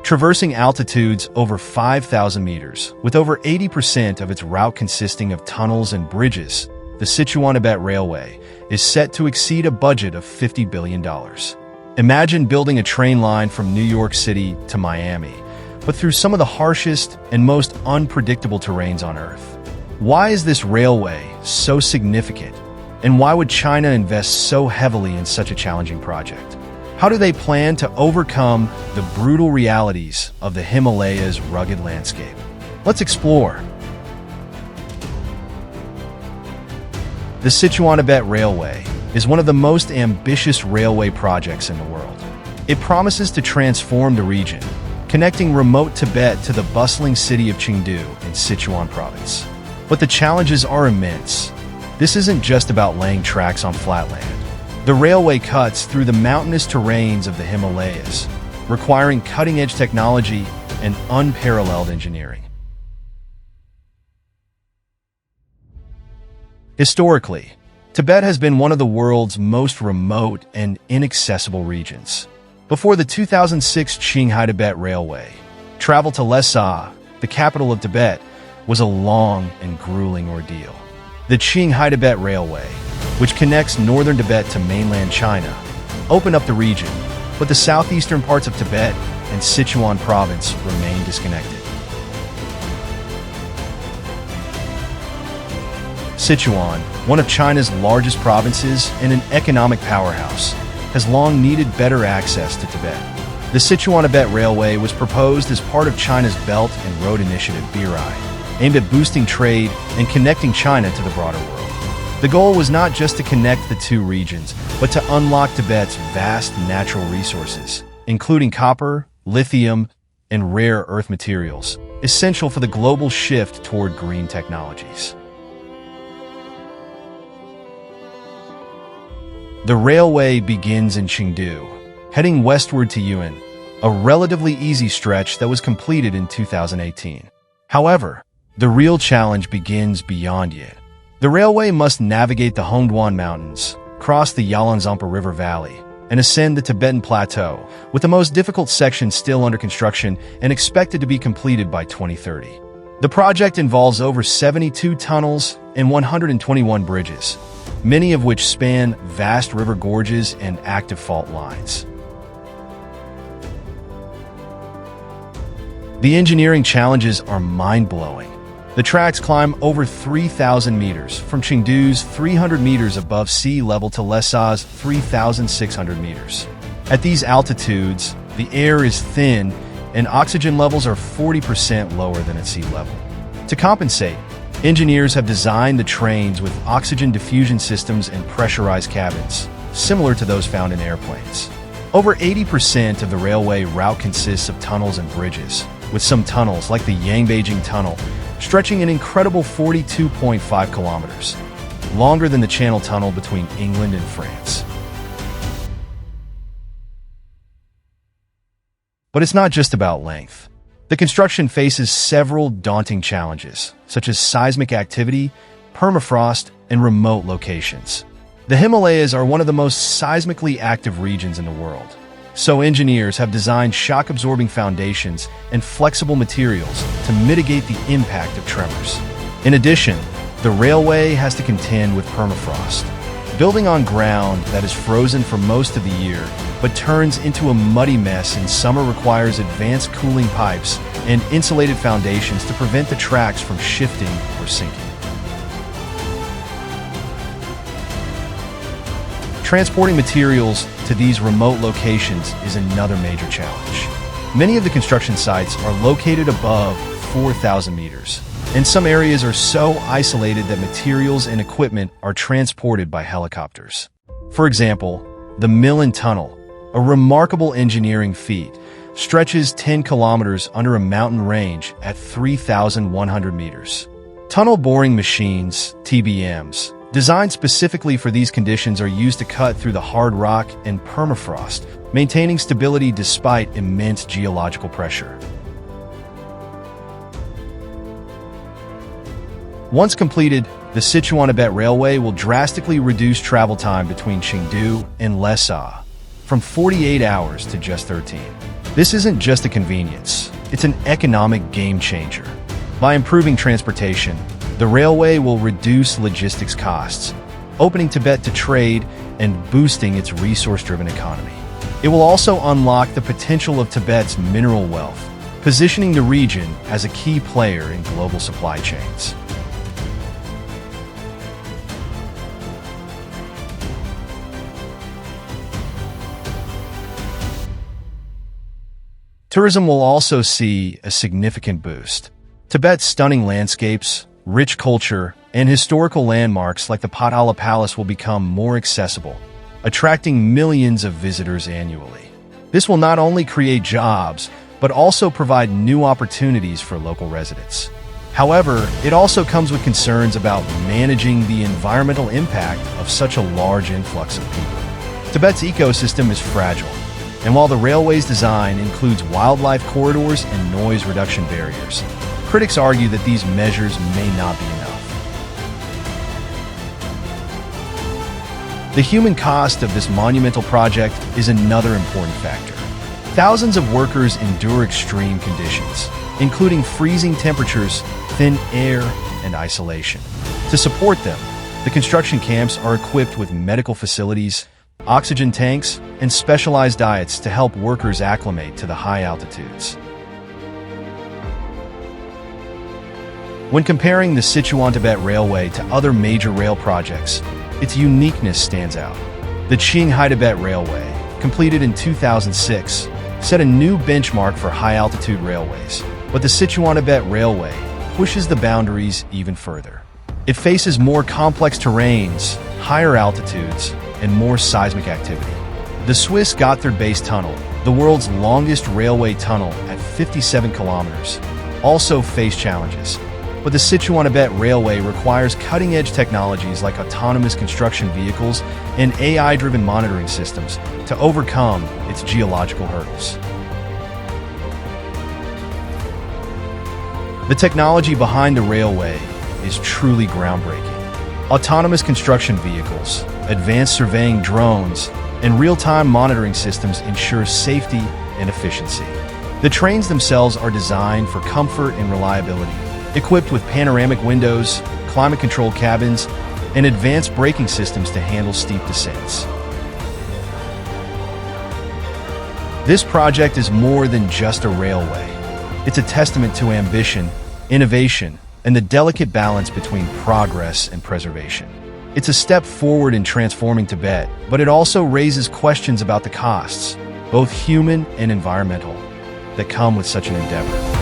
Traversing altitudes over 5,000 meters, with over 80% of its route consisting of tunnels and bridges, the Sichuan-Tibet Railway is set to exceed a budget of $50 billion. Imagine building a train line from New York City to Miami, but through some of the harshest and most unpredictable terrains on Earth. Why is this railway so significant? And why would China invest so heavily in such a challenging project? How do they plan to overcome the brutal realities of the Himalayas' rugged landscape? Let's explore. The Sichuan-Tibet Railway is one of the most ambitious railway projects in the world. It promises to transform the region, connecting remote Tibet to the bustling city of Chengdu in Sichuan province. But the challenges are immense. This isn't just about laying tracks on flat land. The railway cuts through the mountainous terrains of the Himalayas, requiring cutting-edge technology and unparalleled engineering. Historically, Tibet has been one of the world's most remote and inaccessible regions. Before the 2006 Qinghai-Tibet Railway, travel to Lhasa, the capital of Tibet, was a long and grueling ordeal. The Qinghai-Tibet Railway, which connects northern Tibet to mainland China, opened up the region, but the southeastern parts of Tibet and Sichuan province remain disconnected. Sichuan, one of China's largest provinces and an economic powerhouse, has long needed better access to Tibet. The Sichuan-Tibet Railway was proposed as part of China's Belt and Road Initiative (BRI), aimed at boosting trade and connecting China to the broader world. The goal was not just to connect the two regions, but to unlock Tibet's vast natural resources, including copper, lithium, and rare earth materials, essential for the global shift toward green technologies. The railway begins in Chengdu, heading westward to Yuan, a relatively easy stretch that was completed in 2018. However, the real challenge begins beyond Yuan. The railway must navigate the Hongduan Mountains, cross the Yalanzampa River Valley, and ascend the Tibetan Plateau, with the most difficult section still under construction and expected to be completed by 2030. The project involves over 72 tunnels and 121 bridges, many of which span vast river gorges and active fault lines. The engineering challenges are mind-blowing. The tracks climb over 3,000 meters, from Chengdu's 300 meters above sea level to Lhasa's 3,600 meters. At these altitudes, the air is thin and oxygen levels are 40% lower than at sea level. To compensate, engineers have designed the trains with oxygen diffusion systems and pressurized cabins, similar to those found in airplanes. Over 80% of the railway route consists of tunnels and bridges, with some tunnels, like the Yangbeijing Tunnel, stretching an incredible 42.5 kilometers, longer than the Channel Tunnel between England and France. But it's not just about length. The construction faces several daunting challenges, such as seismic activity, permafrost, and remote locations. The Himalayas are one of the most seismically active regions in the world, so engineers have designed shock-absorbing foundations and flexible materials to mitigate the impact of tremors. In addition, the railway has to contend with permafrost, building on ground that is frozen for most of the year but turns into a muddy mess in summer. Requires advanced cooling pipes and insulated foundations to prevent the tracks from shifting or sinking. Transporting materials to these remote locations is another major challenge. Many of the construction sites are located above 4,000 meters, and some areas are so isolated that materials and equipment are transported by helicopters. For example, the Milan Tunnel, a remarkable engineering feat, stretches 10 kilometers under a mountain range at 3,100 meters. Tunnel boring machines, TBMs, designed specifically for these conditions, are used to cut through the hard rock and permafrost, maintaining stability despite immense geological pressure. Once completed, the Sichuan-Tibet Railway will drastically reduce travel time between Chengdu and Lhasa, from 48 hours to just 13. This isn't just a convenience, it's an economic game changer. By improving transportation, the railway will reduce logistics costs, opening Tibet to trade and boosting its resource-driven economy. It will also unlock the potential of Tibet's mineral wealth, positioning the region as a key player in global supply chains. Tourism will also see a significant boost. Tibet's stunning landscapes, rich culture, and historical landmarks like the Potala Palace will become more accessible, attracting millions of visitors annually. This will not only create jobs, but also provide new opportunities for local residents. However, it also comes with concerns about managing the environmental impact of such a large influx of people. Tibet's ecosystem is fragile, and while the railway's design includes wildlife corridors and noise reduction barriers, critics argue that these measures may not be enough. The human cost of this monumental project is another important factor. Thousands of workers endure extreme conditions, including freezing temperatures, thin air, and isolation. To support them, the construction camps are equipped with medical facilities, oxygen tanks, and specialized diets to help workers acclimate to the high altitudes. When comparing the Sichuan-Tibet Railway to other major rail projects, its uniqueness stands out. The Qinghai-Tibet Railway, completed in 2006, set a new benchmark for high-altitude railways, but the Sichuan-Tibet Railway pushes the boundaries even further. It faces more complex terrains, higher altitudes, and more seismic activity. The Swiss Gotthard Base Tunnel, the world's longest railway tunnel at 57 kilometers, also faced challenges. But the Sichuan-Tibet Railway requires cutting-edge technologies like autonomous construction vehicles and AI-driven monitoring systems to overcome its geological hurdles. The technology behind the railway is truly groundbreaking. Autonomous construction vehicles, advanced surveying drones, and real-time monitoring systems ensure safety and efficiency. The trains themselves are designed for comfort and reliability, equipped with panoramic windows, climate-controlled cabins, and advanced braking systems to handle steep descents. This project is more than just a railway. It's a testament to ambition, innovation, and the delicate balance between progress and preservation. It's a step forward in transforming Tibet, but it also raises questions about the costs, both human and environmental, that come with such an endeavor.